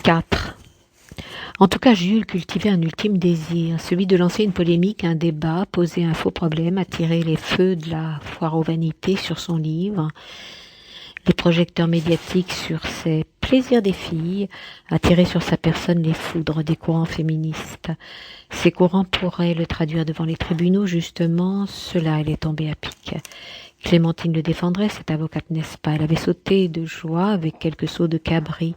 4. En tout cas, Jules cultivait un ultime désir, celui de lancer une polémique, un débat, poser un faux problème, attirer les feux de la foire aux vanités sur son livre, les projecteurs médiatiques sur ses plaisirs des filles, attirer sur sa personne les foudres des courants féministes. Ces courants pourraient le traduire devant les tribunaux, justement, cela elle est tombée à pic. Clémentine le défendrait, cette avocate, n'est-ce pas? Elle avait sauté de joie avec quelques sauts de cabri.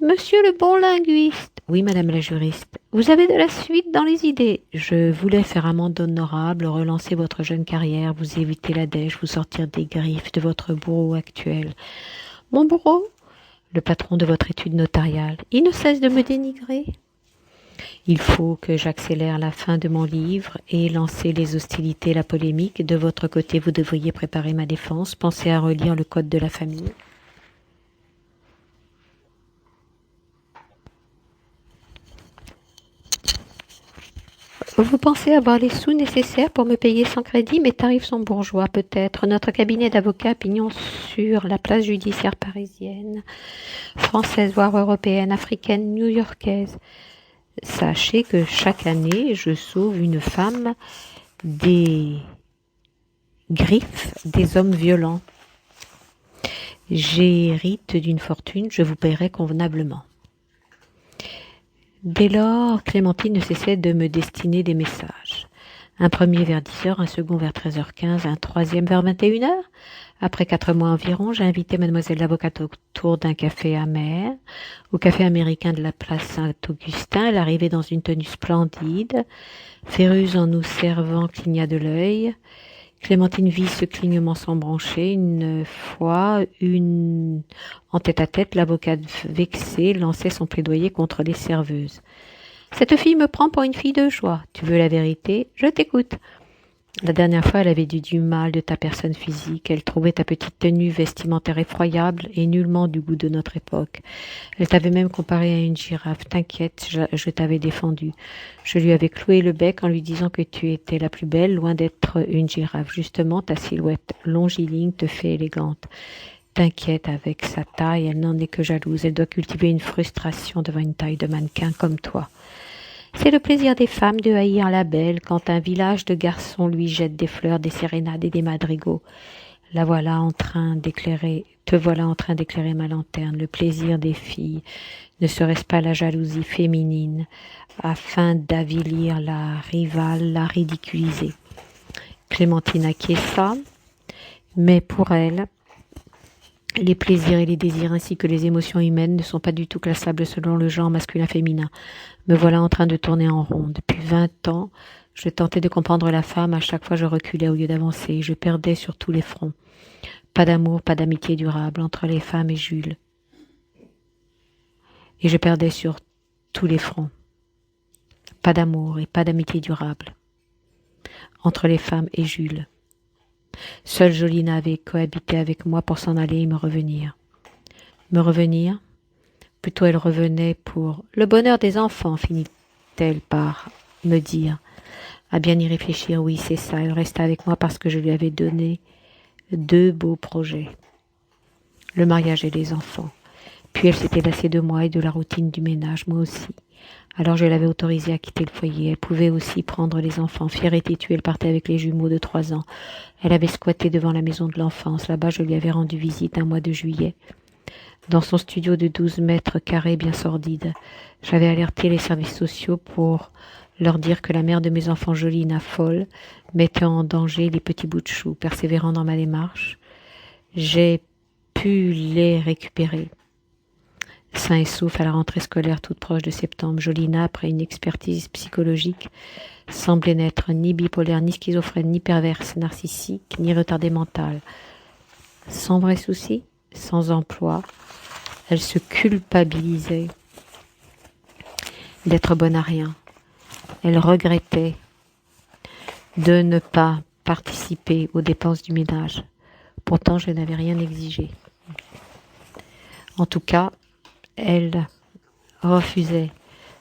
Monsieur le bon linguiste, oui madame la juriste, vous avez de la suite dans les idées. Je voulais faire amende honorable, relancer votre jeune carrière, vous éviter la dèche, vous sortir des griffes de votre bourreau actuel. Mon bourreau? Le patron de votre étude notariale. Il ne cesse de me dénigrer. Il faut que j'accélère la fin de mon livre et lancer les hostilités, la polémique. De votre côté, vous devriez préparer ma défense. Pensez à relire le code de la famille. Vous pensez avoir les sous nécessaires pour me payer sans crédit? Mes tarifs sont bourgeois, peut-être. Notre cabinet d'avocats a pignon sur la place judiciaire parisienne, française, voire européenne, africaine, new-yorkaise. Sachez que chaque année, je sauve une femme des griffes des hommes violents. J'hérite d'une fortune, je vous paierai convenablement. Dès lors, Clémentine ne cessait de me destiner des messages. Un premier vers 10h, un second vers 13h15, un troisième vers 21h. Après 4 mois environ, j'ai invité mademoiselle l'avocate autour d'un café amer, au café américain de la place Saint-Augustin. Elle arrivait dans une tenue splendide. Féreuse en nous servant cligna de l'œil. Clémentine vit ce clignement s'embrancher. Une fois, en tête-à-tête, l'avocate vexée lançait son plaidoyer contre les serveuses. « Cette fille me prend pour une fille de joie. Tu veux la vérité? Je t'écoute. » La dernière fois, elle avait dit du mal de ta personne physique. Elle trouvait ta petite tenue vestimentaire effroyable et nullement du goût de notre époque. Elle t'avait même comparé à une girafe. T'inquiète, je t'avais défendu. Je lui avais cloué le bec en lui disant que tu étais la plus belle, loin d'être une girafe. Justement, ta silhouette longiligne te fait élégante. T'inquiète, avec sa taille, elle n'en est que jalouse. Elle doit cultiver une frustration devant une taille de mannequin comme toi. C'est le plaisir des femmes de haïr la belle quand un village de garçons lui jette des fleurs, des sérénades et des madrigaux. Te voilà en train d'éclairer ma lanterne. Le plaisir des filles, ne serait-ce pas la jalousie féminine, afin d'avilir la rivale, la ridiculiser. Clémentine acquiesça, mais pour elle, les plaisirs et les désirs ainsi que les émotions humaines ne sont pas du tout classables selon le genre masculin-féminin. Me voilà en train de tourner en rond. Depuis 20 ans, je tentais de comprendre la femme. À chaque fois, je reculais au lieu d'avancer. Je perdais sur tous les fronts. Pas d'amour, pas d'amitié durable entre les femmes et Jules. Et je perdais sur tous les fronts. Pas d'amour et pas d'amitié durable entre les femmes et Jules. Seule Jolina avait cohabité avec moi pour s'en aller et me revenir. Me revenir? Plutôt elle revenait pour le bonheur des enfants, finit-elle par me dire. À bien y réfléchir, oui, c'est ça. Elle resta avec moi parce que je lui avais donné 2 beaux projets. Le mariage et les enfants. Puis elle s'était lassée de moi et de la routine du ménage, moi aussi. Alors je l'avais autorisée à quitter le foyer. Elle pouvait aussi prendre les enfants. Fière et têtue, elle partait avec les jumeaux de 3 ans. Elle avait squatté devant la maison de l'enfance. Là-bas, je lui avais rendu visite un mois de juillet. Dans son studio de 12 mètres carrés bien sordide. J'avais alerté les services sociaux pour leur dire que la mère de mes enfants, Jolina folle, mettait en danger les petits bouts de chou. Persévérant dans ma démarche, j'ai pu les récupérer. Sain et sauf à la rentrée scolaire toute proche de septembre, Jolina, après une expertise psychologique, semblait n'être ni bipolaire, ni schizophrène, ni perverse, narcissique, ni retardée mentale. Sans vrai souci, sans emploi, elle se culpabilisait d'être bonne à rien. Elle regrettait de ne pas participer aux dépenses du ménage. Pourtant, je n'avais rien exigé. En tout cas, elle refusait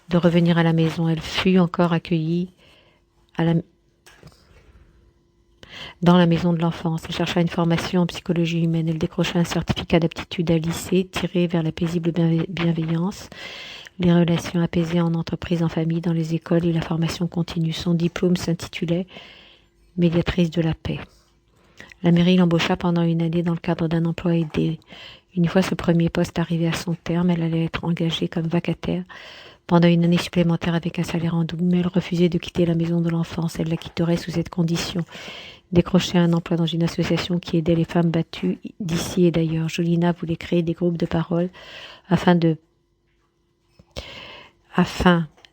de revenir à la maison. Elle fut encore accueillie dans la maison de l'enfance. Elle chercha une formation en psychologie humaine. Elle décrocha un certificat d'aptitude à lycée, tiré vers la paisible bienveillance, les relations apaisées en entreprise, en famille, dans les écoles et la formation continue. Son diplôme s'intitulait médiatrice de la paix. La mairie l'embaucha pendant une année dans le cadre d'un emploi aidé. Une fois ce premier poste arrivé à son terme, elle allait être engagée comme vacataire pendant une année supplémentaire avec un salaire en double, mais elle refusait de quitter la maison de l'enfance. Elle la quitterait sous cette condition: décrocher un emploi dans une association qui aidait les femmes battues d'ici et d'ailleurs. Jolina voulait créer des groupes de parole afin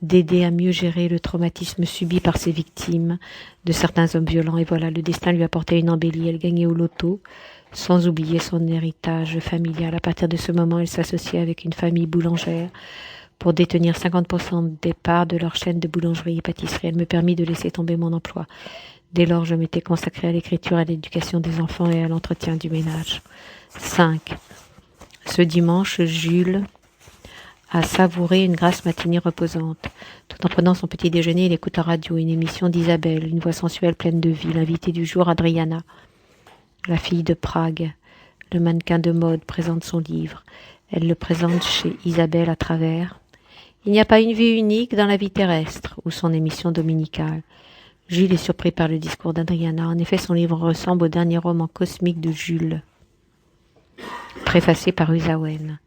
d'aider à mieux gérer le traumatisme subi par ses victimes de certains hommes violents. Et voilà, le destin lui apportait une embellie. Elle gagnait au loto, sans oublier son héritage familial. À partir de ce moment, elle s'associait avec une famille boulangère pour détenir 50% des parts de leur chaîne de boulangerie et pâtisserie. Elle me permit de laisser tomber mon emploi. Dès lors, je m'étais consacrée à l'écriture, à l'éducation des enfants et à l'entretien du ménage. 5. Ce dimanche, Jules a savouré une grasse matinée reposante. Tout en prenant son petit déjeuner, il écoute la radio, une émission d'Isabelle, une voix sensuelle pleine de vie. L'invitée du jour, Adriana, la fille de Prague. Le mannequin de mode présente son livre. Elle le présente chez Isabelle à travers Il n'y a pas une vie unique dans la vie terrestre, ou son émission dominicale. Jules est surpris par le discours d'Adriana. En effet, son livre ressemble au dernier roman cosmique de Jules, préfacé par Usawen.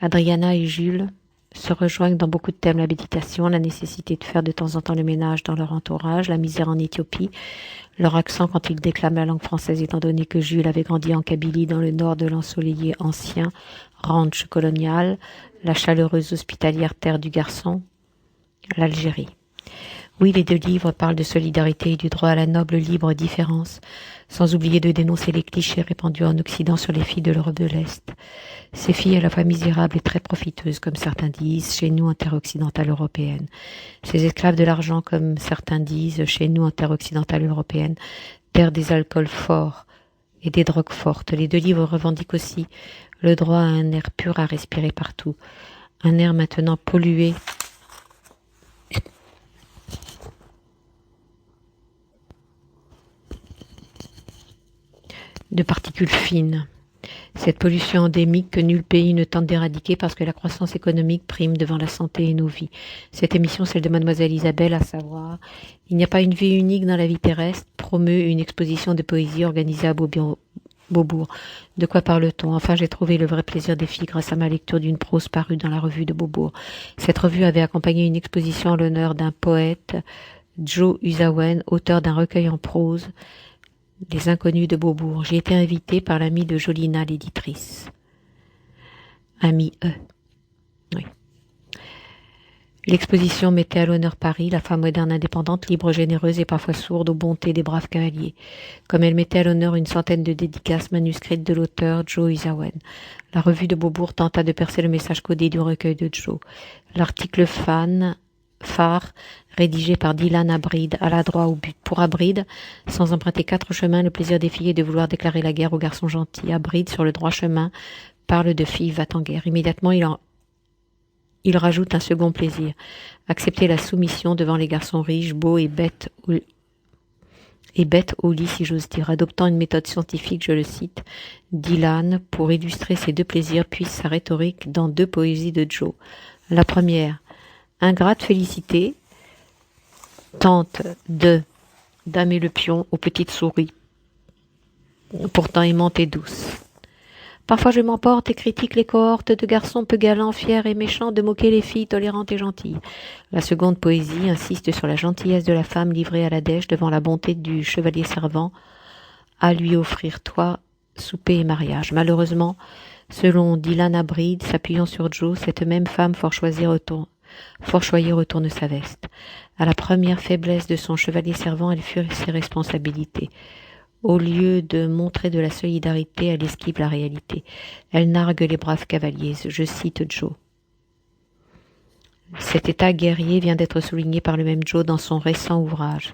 Adriana et Jules se rejoignent dans beaucoup de thèmes: la méditation, la nécessité de faire de temps en temps le ménage dans leur entourage, la misère en Éthiopie, leur accent quand ils déclament la langue française étant donné que Jules avait grandi en Kabylie dans le nord de l'ensoleillé ancien ranch colonial, la chaleureuse hospitalière terre du garçon, l'Algérie. Oui, les deux livres parlent de solidarité et du droit à la noble libre différence, sans oublier de dénoncer les clichés répandus en Occident sur les filles de l'Europe de l'Est. Ces filles à la fois misérables et très profiteuses, comme certains disent, chez nous en terre occidentale européenne. Ces esclaves de l'argent, comme certains disent, chez nous en terre occidentale européenne, terre des alcools forts et des drogues fortes. Les deux livres revendiquent aussi le droit à un air pur à respirer partout, un air maintenant pollué de particules fines. Cette pollution endémique que nul pays ne tente d'éradiquer parce que la croissance économique prime devant la santé et nos vies. Cette émission, celle de Mademoiselle Isabelle, à savoir « Il n'y a pas une vie unique dans la vie terrestre », promeut une exposition de poésie organisée à Beaubourg. De quoi parle-t-on? Enfin, j'ai trouvé le vrai plaisir des filles grâce à ma lecture d'une prose parue dans la revue de Beaubourg. Cette revue avait accompagné une exposition en l'honneur d'un poète, Joe Usawen, auteur d'un recueil en prose, Les Inconnus de Beaubourg. J'ai été invitée par l'amie de Jolina, l'éditrice. Amie E. Oui. L'exposition mettait à l'honneur Paris, la femme moderne indépendante, libre, généreuse et parfois sourde aux bontés des braves cavaliers. Comme elle mettait à l'honneur une centaine de dédicaces manuscrites de l'auteur Joe Usawen. La revue de Beaubourg tenta de percer le message codé du recueil de Joe. L'article phare, rédigé par Dylan Abride, alla droit au but. Pour Abride, sans emprunter 4 chemins, le plaisir des filles est de vouloir déclarer la guerre aux garçons gentils. Abride, sur le droit chemin, parle de filles va-t-en-guerre. Immédiatement, il rajoute un second plaisir: accepter la soumission devant les garçons riches, beaux et bêtes au lit, si j'ose dire. Adoptant une méthode scientifique, je le cite, Dylan, pour illustrer ces deux plaisirs, puise sa rhétorique dans 2 poésies de Joe. La première: ingrate félicité, tente damer le pion aux petites souris, pourtant aimante et douce. Parfois je m'emporte et critique les cohortes de garçons peu galants, fiers et méchants, de moquer les filles tolérantes et gentilles. La seconde poésie insiste sur la gentillesse de la femme livrée à la dèche devant la bonté du chevalier servant à lui offrir toit, souper et mariage. Malheureusement, selon Dylan Abride, s'appuyant sur Joe, cette même femme fort choyée retourne sa veste. À la première faiblesse de son chevalier servant, elle fuit ses responsabilités. Au lieu de montrer de la solidarité, elle esquive la réalité. Elle nargue les braves cavaliers. Je cite Joe. Cet état guerrier vient d'être souligné par le même Joe dans son récent ouvrage.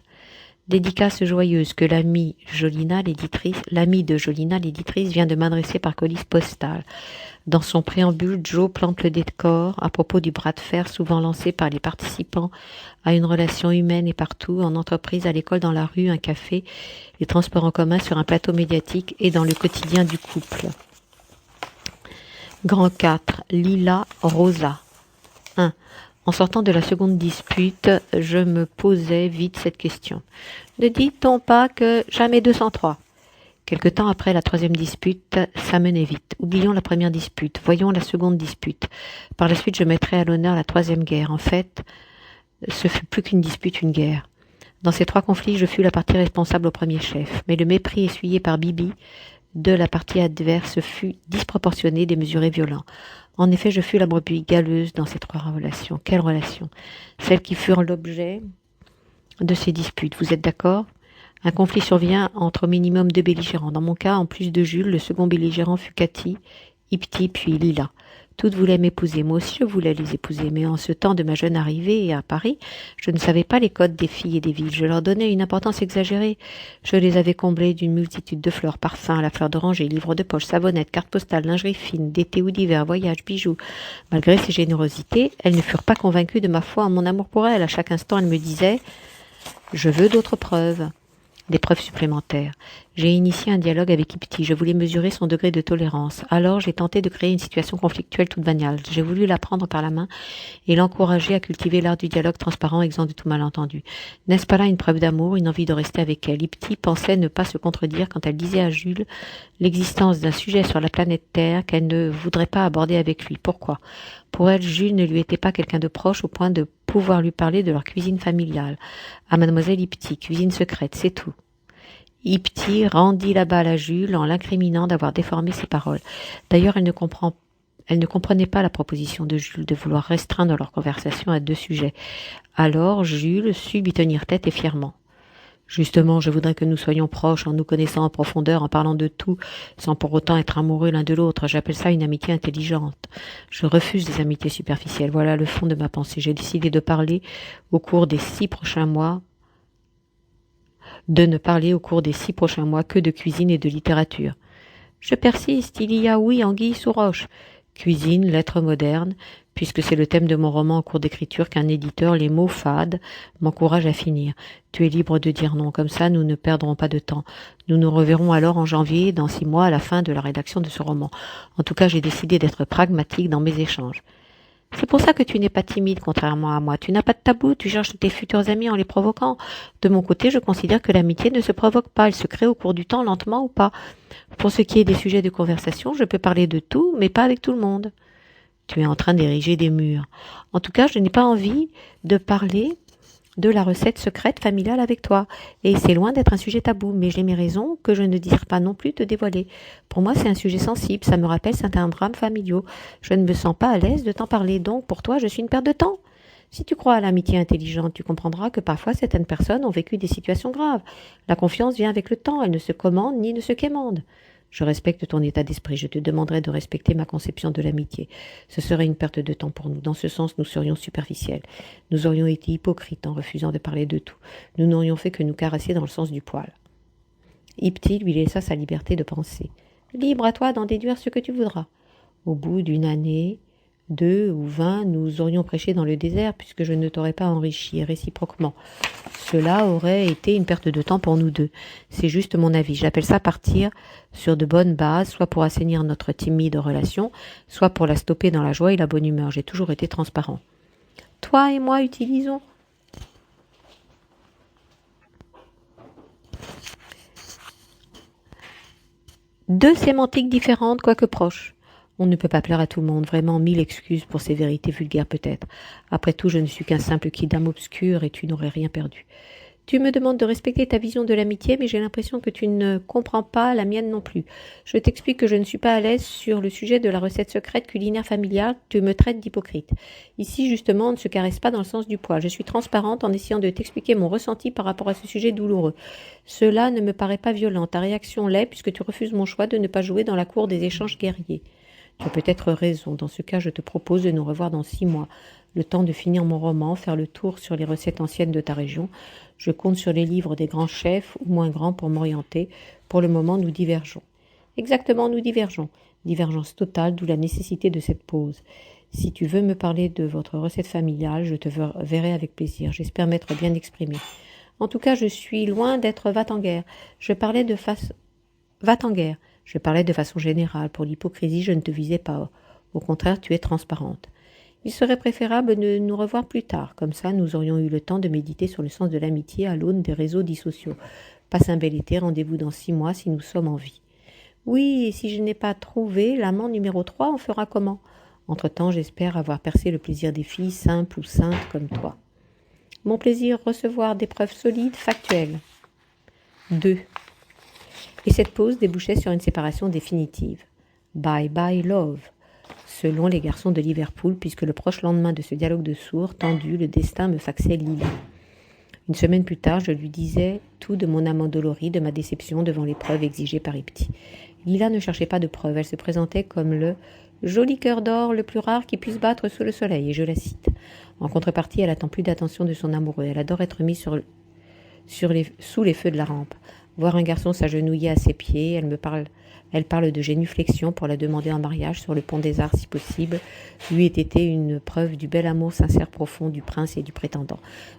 Dédicace joyeuse que l'amie de Jolina, l'éditrice, vient de m'adresser par colis postal. Dans son préambule, Joe plante le décor à propos du bras de fer souvent lancé par les participants à une relation humaine et partout, en entreprise, à l'école, dans la rue, un café, les transports en commun, sur un plateau médiatique et dans le quotidien du couple. Grand 4. Lila Rosa. 1. En sortant de la seconde dispute, je me posais vite cette question. Ne dit-on pas que jamais 203 ? Quelque temps après la troisième dispute, ça menait vite. Oublions la première dispute, voyons la seconde dispute. Par la suite, je mettrai à l'honneur la troisième guerre. En fait, ce fut plus qu'une dispute, une guerre. Dans ces trois conflits, je fus la partie responsable au premier chef. Mais le mépris essuyé par Bibi de la partie adverse fut disproportionné, démesuré, violent. En effet, je fus la brebis galeuse dans ces trois relations. Quelles relations ? Celles qui furent l'objet de ces disputes. Vous êtes d'accord ? Un conflit survient entre au minimum deux belligérants. Dans mon cas, en plus de Jules, le second belligérant fut Cathy, Ipti, puis Lila. Toutes voulaient m'épouser. Moi aussi, je voulais les épouser. Mais en ce temps de ma jeune arrivée à Paris, je ne savais pas les codes des filles et des villes. Je leur donnais une importance exagérée. Je les avais comblées d'une multitude de fleurs, parfums, la fleur d'oranger, livres de poche, savonnettes, cartes postales, lingerie fine, d'été ou d'hiver, voyages, bijoux. Malgré ces générosités, elles ne furent pas convaincues de ma foi en mon amour pour elles. À chaque instant, elles me disaient « Je veux d'autres preuves ». Des preuves supplémentaires. J'ai initié un dialogue avec Ipti. Je voulais mesurer son degré de tolérance. Alors, j'ai tenté de créer une situation conflictuelle toute banale. J'ai voulu la prendre par la main et l'encourager à cultiver l'art du dialogue transparent, exempt de tout malentendu. N'est-ce pas là une preuve d'amour, une envie de rester avec elle ? Ipti pensait ne pas se contredire quand elle disait à Jules l'existence d'un sujet sur la planète Terre qu'elle ne voudrait pas aborder avec lui. Pourquoi ? Pour elle, Jules ne lui était pas quelqu'un de proche au point de pouvoir lui parler de leur cuisine familiale. À Mademoiselle Ipti, cuisine secrète, c'est tout. Ipti rendit la balle à Jules en l'incriminant d'avoir déformé ses paroles. D'ailleurs, elle ne comprenait pas la proposition de Jules de vouloir restreindre leur conversation à deux sujets. Alors Jules sut lui tenir tête et fièrement. Justement, je voudrais que nous soyons proches, en nous connaissant en profondeur, en parlant de tout, sans pour autant être amoureux l'un de l'autre. J'appelle ça une amitié intelligente. Je refuse des amitiés superficielles. Voilà le fond de ma pensée. J'ai décidé de parler au cours des 6 prochains mois, de ne parler au cours des 6 prochains mois que de cuisine et de littérature. Je persiste, il y a oui anguille sous roche. Cuisine, lettres modernes, puisque c'est le thème de mon roman en cours d'écriture qu'un éditeur, les mots fades, m'encourage à finir. Tu es libre de dire non, comme ça nous ne perdrons pas de temps. Nous nous reverrons alors en janvier, dans 6 mois, à la fin de la rédaction de ce roman. En tout cas, j'ai décidé d'être pragmatique dans mes échanges. C'est pour ça que tu n'es pas timide, contrairement à moi. Tu n'as pas de tabou, tu cherches tes futurs amis en les provoquant. De mon côté, je considère que l'amitié ne se provoque pas, elle se crée au cours du temps, lentement ou pas. Pour ce qui est des sujets de conversation, je peux parler de tout, mais pas avec tout le monde. Tu es en train d'ériger des murs. En tout cas, je n'ai pas envie de parler de la recette secrète familiale avec toi. Et c'est loin d'être un sujet tabou, mais j'ai mes raisons que je ne désire pas non plus te dévoiler. Pour moi, c'est un sujet sensible, ça me rappelle certains drames familiaux. Je ne me sens pas à l'aise de t'en parler, donc pour toi, je suis une perte de temps. Si tu crois à l'amitié intelligente, tu comprendras que parfois certaines personnes ont vécu des situations graves. La confiance vient avec le temps, elle ne se commande ni ne se quémande. Je respecte ton état d'esprit, je te demanderai de respecter ma conception de l'amitié. Ce serait une perte de temps pour nous. Dans ce sens, nous serions superficiels. Nous aurions été hypocrites en refusant de parler de tout. Nous n'aurions fait que nous caresser dans le sens du poil. Ipti lui laissa sa liberté de penser. Libre à toi d'en déduire ce que tu voudras. Au bout d'une année, 2 ou 20, nous aurions prêché dans le désert puisque je ne t'aurais pas enrichi réciproquement. Cela aurait été une perte de temps pour nous deux. C'est juste mon avis. J'appelle ça partir sur de bonnes bases, soit pour assainir notre timide relation, soit pour la stopper dans la joie et la bonne humeur. J'ai toujours été transparent. Toi et moi utilisons deux sémantiques différentes, quoique proches. On ne peut pas plaire à tout le monde, vraiment 1000 excuses pour ces vérités vulgaires peut-être. Après tout, je ne suis qu'un simple kidam obscur et tu n'aurais rien perdu. Tu me demandes de respecter ta vision de l'amitié, mais j'ai l'impression que tu ne comprends pas la mienne non plus. Je t'explique que je ne suis pas à l'aise sur le sujet de la recette secrète culinaire familiale, tu me traites d'hypocrite. Ici, justement, on ne se caresse pas dans le sens du poil. Je suis transparente en essayant de t'expliquer mon ressenti par rapport à ce sujet douloureux. Cela ne me paraît pas violent. Ta réaction l'est puisque tu refuses mon choix de ne pas jouer dans la cour des échanges guerriers. Tu as peut-être raison. Dans ce cas, je te propose de nous revoir dans 6 mois. Le temps de finir mon roman, faire le tour sur les recettes anciennes de ta région. Je compte sur les livres des grands chefs ou moins grands pour m'orienter. Pour le moment, nous divergeons. Exactement, nous divergeons. Divergence totale, d'où la nécessité de cette pause. Si tu veux me parler de votre recette familiale, je te verrai avec plaisir. J'espère m'être bien exprimé. En tout cas, je suis loin d'être va-t-en-guerre. Je parlais de façon générale. Pour l'hypocrisie, je ne te visais pas. Au contraire, tu es transparente. Il serait préférable de nous revoir plus tard. Comme ça, nous aurions eu le temps de méditer sur le sens de l'amitié à l'aune des réseaux dits sociaux. Passe un bel été, rendez-vous dans 6 mois si nous sommes en vie. Oui, et si je n'ai pas trouvé l'amant numéro 3, on fera comment? Entre-temps, j'espère avoir percé le plaisir des filles simples ou saintes comme toi. Mon plaisir, recevoir des preuves solides, factuelles. 2. Et cette pause débouchait sur une séparation définitive. Bye bye love, selon les garçons de Liverpool, puisque le proche lendemain de ce dialogue de sourds tendu, le destin me faxait Lila. Une semaine plus tard, je lui disais tout de mon âme endolorie, de ma déception devant les preuves exigées par Ipti. Lila ne cherchait pas de preuves, elle se présentait comme le joli cœur d'or le plus rare qui puisse battre sous le soleil, et je la cite. En contrepartie, elle attend plus d'attention de son amoureux, elle adore être mise sous les feux de la rampe. Voir un garçon s'agenouiller à ses pieds, elle parle de génuflexion pour la demander en mariage sur le pont des Arts si possible, lui ait été une preuve du bel amour sincère profond du prince et du prétendant.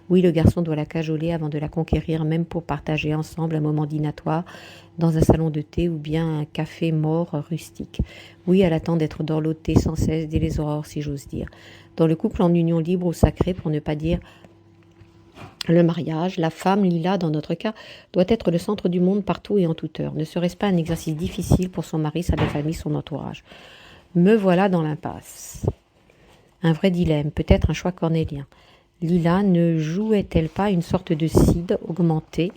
Oui, le garçon doit la cajoler avant de la conquérir, même pour partager ensemble un moment dînatoire dans un salon de thé ou bien un café mort rustique. Oui, elle attend d'être dorlotée sans cesse dès les aurores, si j'ose dire. Dans le couple en union libre ou sacrée, pour ne pas dire le mariage, la femme, Lila, dans notre cas, doit être le centre du monde partout et en toute heure. Ne serait-ce pas un exercice difficile pour son mari, sa belle famille, son entourage? Me voilà dans l'impasse. Un vrai dilemme, peut-être un choix cornélien. Lila ne jouait-elle pas une sorte de Cid augmentée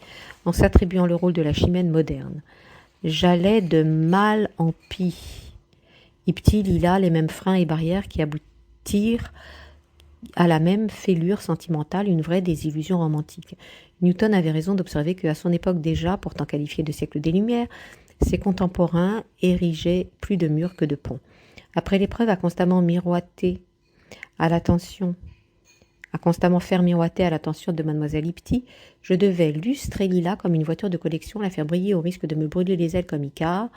en s'attribuant le rôle de la chimène moderne? J'allais de mal en pis. Ipti, Lila, les mêmes freins et barrières qui aboutirent à la même fêlure sentimentale, une vraie désillusion romantique. Newton avait raison d'observer qu'à son époque déjà, pourtant qualifiée de siècle des Lumières, ses contemporains érigeaient plus de murs que de ponts. Après l'épreuve à constamment faire miroiter à l'attention de mademoiselle Ipti, je devais lustrer Lila comme une voiture de collection, la faire briller au risque de me brûler les ailes comme Icare,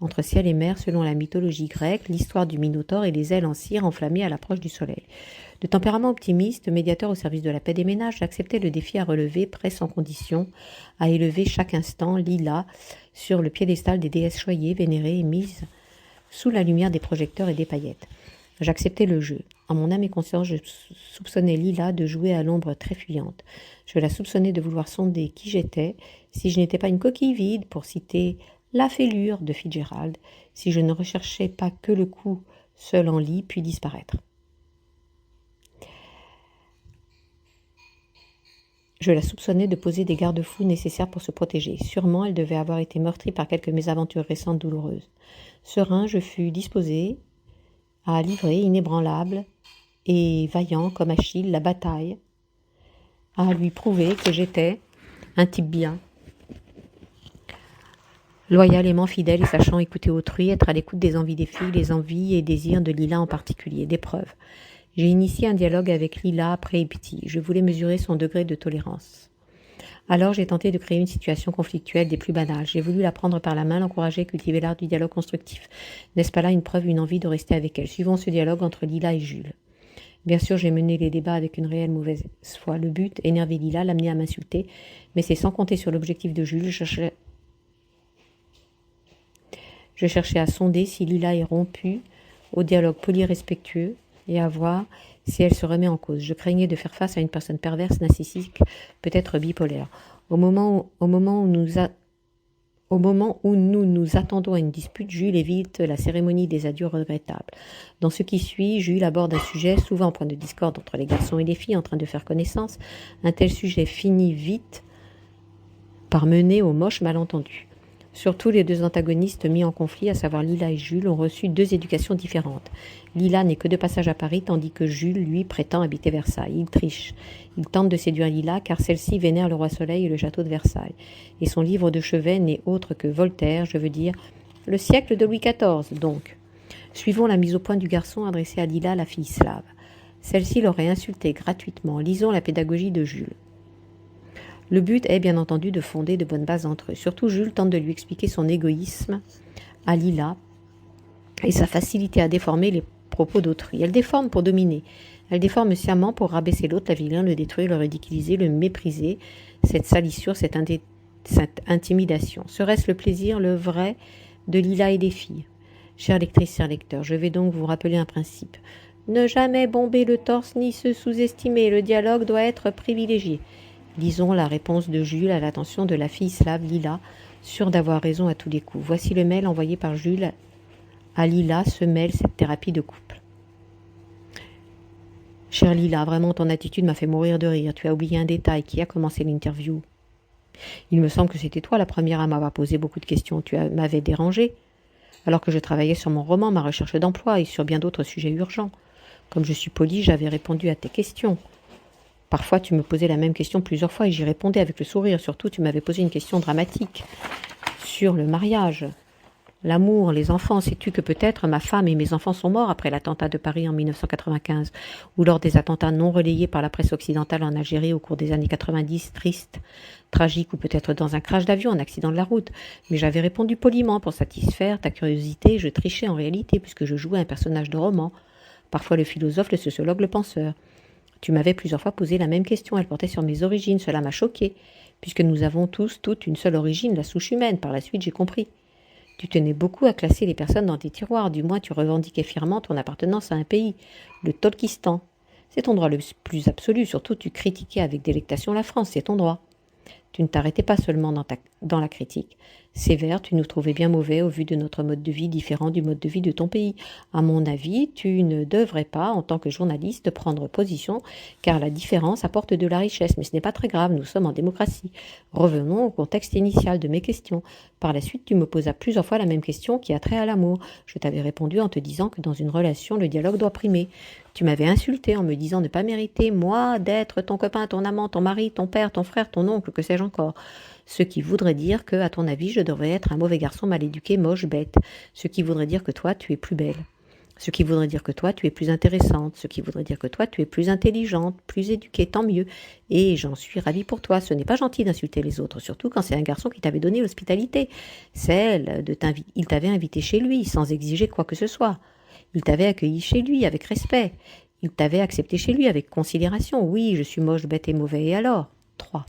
entre ciel et mer selon la mythologie grecque, l'histoire du Minotaure et les ailes en cire enflammées à l'approche du soleil. De tempérament optimiste, médiateur au service de la paix des ménages, j'acceptais le défi à relever, prêt sans condition, à élever chaque instant Lila sur le piédestal des déesses choyées, vénérées et mises sous la lumière des projecteurs et des paillettes. J'acceptais le jeu. En mon âme et conscience, je soupçonnais Lila de jouer à l'ombre très fuyante. Je la soupçonnais de vouloir sonder qui j'étais, si je n'étais pas une coquille vide, pour citer la fêlure de Fitzgerald, si je ne recherchais pas que le coup seul en lit, puis disparaître. Je la soupçonnais de poser des garde-fous nécessaires pour se protéger. Sûrement, elle devait avoir été meurtrie par quelques mésaventures récentes douloureuses. Serein, je fus disposé à livrer, inébranlable et vaillant comme Achille, la bataille, à lui prouver que j'étais un type bien, loyal, aimant, fidèle et sachant écouter autrui, être à l'écoute des envies des filles, les envies et désirs de Lila en particulier, des preuves. J'ai initié un dialogue avec Lila après Ipti. Je voulais mesurer son degré de tolérance. Alors j'ai tenté de créer une situation conflictuelle des plus banales. J'ai voulu la prendre par la main, l'encourager, cultiver l'art du dialogue constructif. N'est-ce pas là une preuve, une envie de rester avec elle? Suivons ce dialogue entre Lila et Jules. Bien sûr, j'ai mené les débats avec une réelle mauvaise foi. Le but, énerver Lila, l'amener à m'insulter, mais c'est sans compter sur l'objectif de Jules. Je cherchais à sonder si Lila est rompue au dialogue poli et respectueux et à voir si elle se remet en cause. Je craignais de faire face à une personne perverse, narcissique, peut-être bipolaire. Au moment où nous nous attendons à une dispute, Jules évite la cérémonie des adieux regrettables. Dans ce qui suit, Jules aborde un sujet souvent en point de discorde entre les garçons et les filles en train de faire connaissance. Un tel sujet finit vite par mener au moche malentendu. Surtout, les deux antagonistes mis en conflit, à savoir Lila et Jules, ont reçu deux éducations différentes. Lila n'est que de passage à Paris, tandis que Jules, lui, prétend habiter Versailles. Il triche. Il tente de séduire Lila, car celle-ci vénère le roi Soleil et le château de Versailles. Et son livre de chevet n'est autre que Voltaire, je veux dire, le siècle de Louis XIV, donc. Suivons la mise au point du garçon adressée à Lila, la fille slave. Celle-ci l'aurait insulté gratuitement. Lisons la pédagogie de Jules. Le but est bien entendu de fonder de bonnes bases entre eux. Surtout, Jules tente de lui expliquer son égoïsme à Lila et sa facilité à déformer les propos d'autrui. Elle déforme pour dominer. Elle déforme sciemment pour rabaisser l'autre, l'avilir, le détruire, le ridiculiser, le mépriser. Cette salissure, cette intimidation. Serait-ce le plaisir, le vrai, de Lila et des filles ? Chère lectrice, cher lecteur, je vais donc vous rappeler un principe. Ne jamais bomber le torse ni se sous-estimer. Le dialogue doit être privilégié. Lisons la réponse de Jules à l'attention de la fille slave Lila, sûre d'avoir raison à tous les coups. Voici le mail envoyé par Jules à Lila, ce mail, cette thérapie de couple. Chère Lila, vraiment ton attitude m'a fait mourir de rire. Tu as oublié un détail. Qui a commencé l'interview ? Il me semble que c'était toi la première à m'avoir posé beaucoup de questions. Tu m'avais dérangée, alors que je travaillais sur mon roman, ma recherche d'emploi et sur bien d'autres sujets urgents. Comme je suis polie, j'avais répondu à tes questions. Parfois, tu me posais la même question plusieurs fois et j'y répondais avec le sourire. Surtout, tu m'avais posé une question dramatique sur le mariage, l'amour, les enfants. Sais-tu que peut-être ma femme et mes enfants sont morts après l'attentat de Paris en 1995 ou lors des attentats non relayés par la presse occidentale en Algérie au cours des années 90, tristes, tragiques ou peut-être dans un crash d'avion, un accident de la route. Mais j'avais répondu poliment pour satisfaire ta curiosité. Je trichais en réalité puisque je jouais un personnage de roman. Parfois le philosophe, le sociologue, le penseur. Tu m'avais plusieurs fois posé la même question, elle portait sur mes origines, cela m'a choqué, puisque nous avons tous, toutes, une seule origine, la souche humaine. Par la suite, j'ai compris. Tu tenais beaucoup à classer les personnes dans tes tiroirs, du moins tu revendiquais fièrement ton appartenance à un pays, le Tolkistan. C'est ton droit le plus absolu, surtout tu critiquais avec délectation la France, c'est ton droit. Tu ne t'arrêtais pas seulement dans la critique. Sévère, tu nous trouvais bien mauvais au vu de notre mode de vie différent du mode de vie de ton pays. À mon avis, tu ne devrais pas, en tant que journaliste, prendre position, car la différence apporte de la richesse. Mais ce n'est pas très grave, nous sommes en démocratie. Revenons au contexte initial de mes questions. Par la suite, tu me posas plusieurs fois la même question qui a trait à l'amour. Je t'avais répondu en te disant que dans une relation, le dialogue doit primer. Tu m'avais insulté en me disant ne pas mériter, moi, d'être ton copain, ton amant, ton mari, ton père, ton frère, ton oncle, que sais-je encore. Ce qui voudrait dire que, à ton avis, je devrais être un mauvais garçon mal éduqué, moche, bête. Ce qui voudrait dire que toi, tu es plus belle. Ce qui voudrait dire que toi, tu es plus intéressante. Ce qui voudrait dire que toi, tu es plus intelligente, plus éduquée, tant mieux. Et j'en suis ravie pour toi. Ce n'est pas gentil d'insulter les autres, surtout quand c'est un garçon qui t'avait donné l'hospitalité. Il t'avait invité chez lui, sans exiger quoi que ce soit. Il t'avait accueilli chez lui avec respect. Il t'avait accepté chez lui avec considération. Oui, je suis moche, bête et mauvais. Et alors ? 3.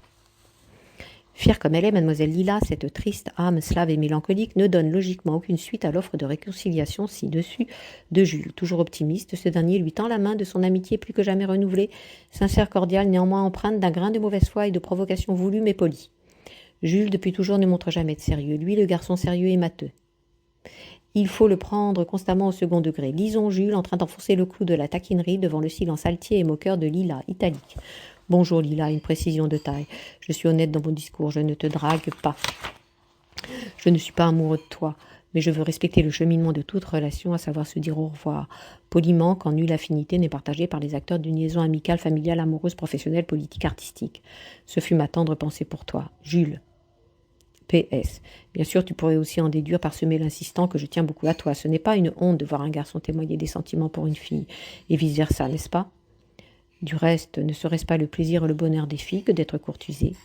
Fière comme elle est, mademoiselle Lila, cette triste âme slave et mélancolique ne donne logiquement aucune suite à l'offre de réconciliation ci-dessus de Jules. Toujours optimiste, ce dernier lui tend la main de son amitié plus que jamais renouvelée, sincère, cordiale, néanmoins empreinte d'un grain de mauvaise foi et de provocation voulue mais polie. Jules, depuis toujours, ne montre jamais de sérieux. Lui, le garçon sérieux et matheux. Il faut le prendre constamment au second degré. Lisons Jules en train d'enfoncer le clou de la taquinerie devant le silence altier et moqueur de Lila, italique. Bonjour Lila, une précision de taille. Je suis honnête dans mon discours, je ne te drague pas. Je ne suis pas amoureux de toi, mais je veux respecter le cheminement de toute relation, à savoir se dire au revoir, poliment quand nulle affinité n'est partagée par les acteurs d'une liaison amicale, familiale, amoureuse, professionnelle, politique, artistique. Ce fut ma tendre pensée pour toi. Jules. PS. Bien sûr, tu pourrais aussi en déduire par ce mail insistant que je tiens beaucoup à toi. Ce n'est pas une honte de voir un garçon témoigner des sentiments pour une fille, et vice-versa, n'est-ce pas ? Du reste, ne serait-ce pas le plaisir et le bonheur des filles que d'être courtisées ?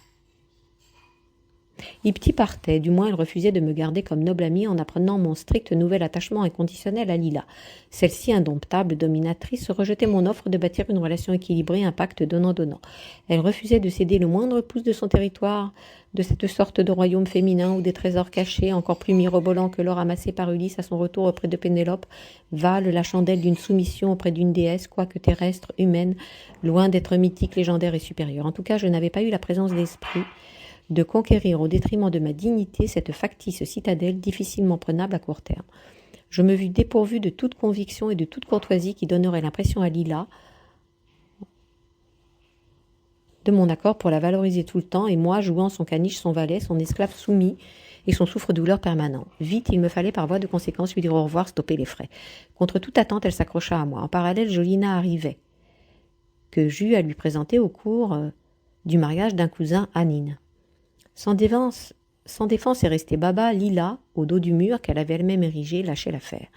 Ipti partait, du moins elle refusait de me garder comme noble amie en apprenant mon strict nouvel attachement inconditionnel à Lila. Celle-ci, indomptable, dominatrice, rejetait mon offre de bâtir une relation équilibrée, un pacte donnant-donnant. Elle refusait de céder le moindre pouce de son territoire, de cette sorte de royaume féminin où des trésors cachés, encore plus mirobolants que l'or amassé par Ulysse à son retour auprès de Pénélope, valent la chandelle d'une soumission auprès d'une déesse, quoique terrestre, humaine, loin d'être mythique, légendaire et supérieure. En tout cas, je n'avais pas eu la présence d'esprit de conquérir au détriment de ma dignité cette factice citadelle difficilement prenable à court terme. Je me vis dépourvu de toute conviction et de toute courtoisie qui donnerait l'impression à Lila de mon accord pour la valoriser tout le temps, et moi jouant son caniche, son valet, son esclave soumis et son souffre-douleur permanent. Vite, il me fallait par voie de conséquence lui dire au revoir, stopper les frais. Contre toute attente, elle s'accrocha à moi. En parallèle, Jolina arrivait, que j'eus à lui présenter au cours du mariage d'un cousin à Nîmes. Sans défense, Sans défense est restée Baba, Lila, au dos du mur qu'elle avait elle-même érigé, lâchait l'affaire.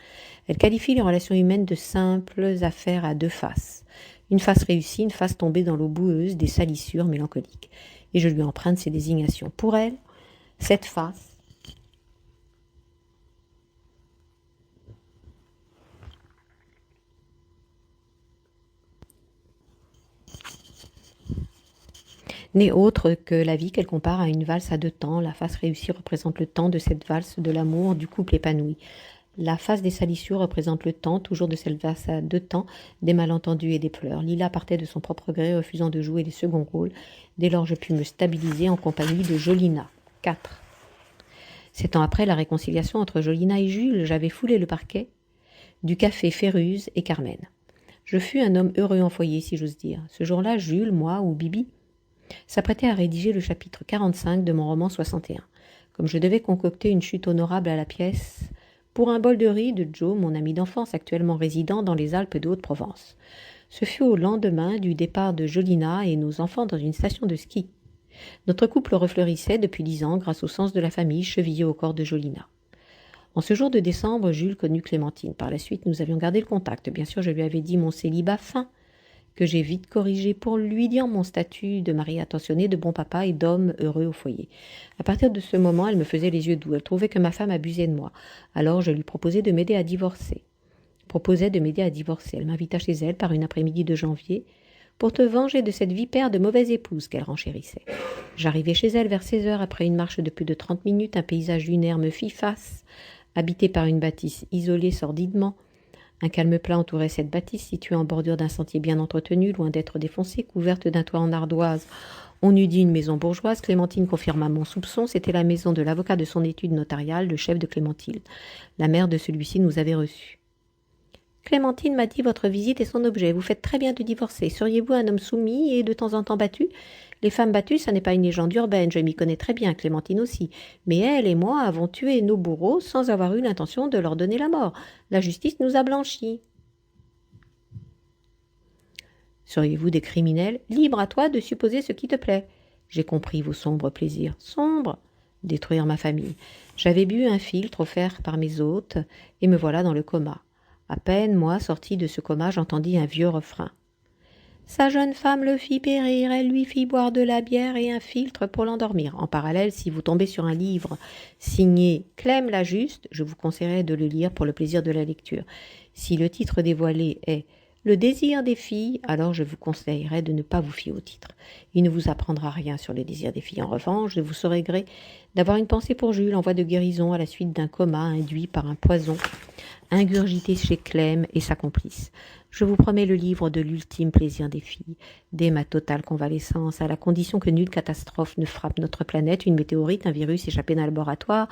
Elle qualifie les relations humaines de simples affaires à deux faces. Une face réussie, une face tombée dans l'eau boueuse des salissures mélancoliques. Et je lui emprunte ces désignations. Pour elle, cette face n'est autre que la vie qu'elle compare à une valse à deux temps. La face réussie représente le temps de cette valse de l'amour, du couple épanoui. La face des salissures représente le temps, toujours de cette valse à deux temps, des malentendus et des pleurs. Lila partait de son propre gré, refusant de jouer les seconds rôles. Dès lors, je pus me stabiliser en compagnie de Jolina. 4. 7 ans après la réconciliation entre Jolina et Jules, j'avais foulé le parquet du café Féruse et Carmen. Je fus un homme heureux en foyer, si j'ose dire. Ce jour-là, Jules, moi ou Bibi s'apprêtait à rédiger le chapitre 45 de mon roman 61. Comme je devais concocter une chute honorable à la pièce, pour un bol de riz de Joe, mon ami d'enfance actuellement résident dans les Alpes de Haute-Provence. Ce fut au lendemain du départ de Jolina et nos enfants dans une station de ski. Notre couple refleurissait depuis 10 ans grâce au sens de la famille chevillé au corps de Jolina. En ce jour de décembre, Jules connut Clémentine. Par la suite, nous avions gardé le contact. Bien sûr, je lui avais dit mon célibat fin, que j'ai vite corrigé pour lui dire mon statut de mari attentionné, de bon papa et d'homme heureux au foyer. À partir de ce moment, elle me faisait les yeux doux. Elle trouvait que ma femme abusait de moi. Alors je lui proposais de m'aider à divorcer. Elle m'invita chez elle par une après-midi de janvier pour te venger de cette vipère de mauvaise épouse qu'elle renchérissait. J'arrivai chez elle vers 16 heures après une marche de plus de 30 minutes. Un paysage lunaire me fit face, habité par une bâtisse isolée sordidement. Un calme plat entourait cette bâtisse, située en bordure d'un sentier bien entretenu, loin d'être défoncée, couverte d'un toit en ardoise. On eût dit une maison bourgeoise. Clémentine confirma mon soupçon. C'était la maison de l'avocat de son étude notariale, le chef de Clémentine. La mère de celui-ci nous avait reçus. Clémentine m'a dit votre visite est son objet. Vous faites très bien de divorcer. Seriez-vous un homme soumis et de temps en temps battu ? Les femmes battues, ça n'est pas une légende urbaine. Je m'y connais très bien, Clémentine aussi. Mais elle et moi avons tué nos bourreaux sans avoir eu l'intention de leur donner la mort. La justice nous a blanchis. Seriez-vous des criminels ? Libre à toi de supposer ce qui te plaît. J'ai compris vos sombres plaisirs. Sombres ? Détruire ma famille. J'avais bu un filtre offert par mes hôtes et me voilà dans le coma. À peine, moi, sorti de ce coma, j'entendis un vieux refrain. Sa jeune femme le fit périr, elle lui fit boire de la bière et un filtre pour l'endormir. En parallèle, si vous tombez sur un livre signé Clem la Juste, je vous conseillerais de le lire pour le plaisir de la lecture. Si le titre dévoilé est Le désir des filles, alors je vous conseillerais de ne pas vous fier au titre. Il ne vous apprendra rien sur le désir des filles. En revanche, je vous saurai gré d'avoir une pensée pour Jules en voie de guérison à la suite d'un coma induit par un poison ingurgité chez Clem et sa complice. Je vous promets le livre de l'ultime plaisir des filles. Dès ma totale convalescence, à la condition que nulle catastrophe ne frappe notre planète, une météorite, un virus échappé d'un laboratoire,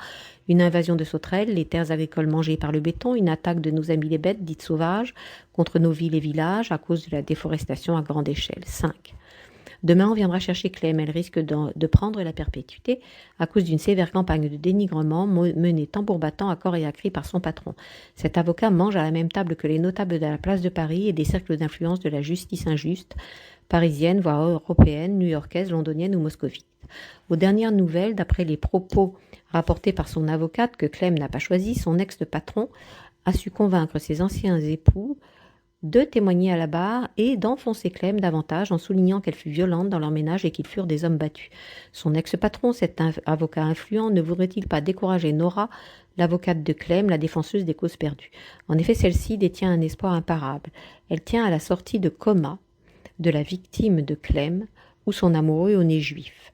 une invasion de sauterelles, les terres agricoles mangées par le béton, une attaque de nos amis les bêtes, dites sauvages, contre nos villes et villages à cause de la déforestation à grande échelle. 5. Demain, on viendra chercher Clem. Elle risque de prendre la perpétuité à cause d'une sévère campagne de dénigrement menée tambour battant à corps et à cri par son patron. Cet avocat mange à la même table que les notables de la place de Paris et des cercles d'influence de la justice injuste, parisienne, voire européenne, new-yorkaise, londonienne ou moscovite. Aux dernières nouvelles, d'après les propos rapportés par son avocate que Clem n'a pas choisi, son ex-patron a su convaincre ses anciens époux de témoigner à la barre et d'enfoncer Clem davantage en soulignant qu'elle fut violente dans leur ménage et qu'ils furent des hommes battus. Son ex-patron, cet avocat influent, ne voudrait-il pas décourager Nora, l'avocate de Clem, la défenseuse des causes perdues ? En effet, celle-ci détient un espoir imparable. Elle tient à la sortie de coma de la victime de Clem ou son amoureux au nez juif.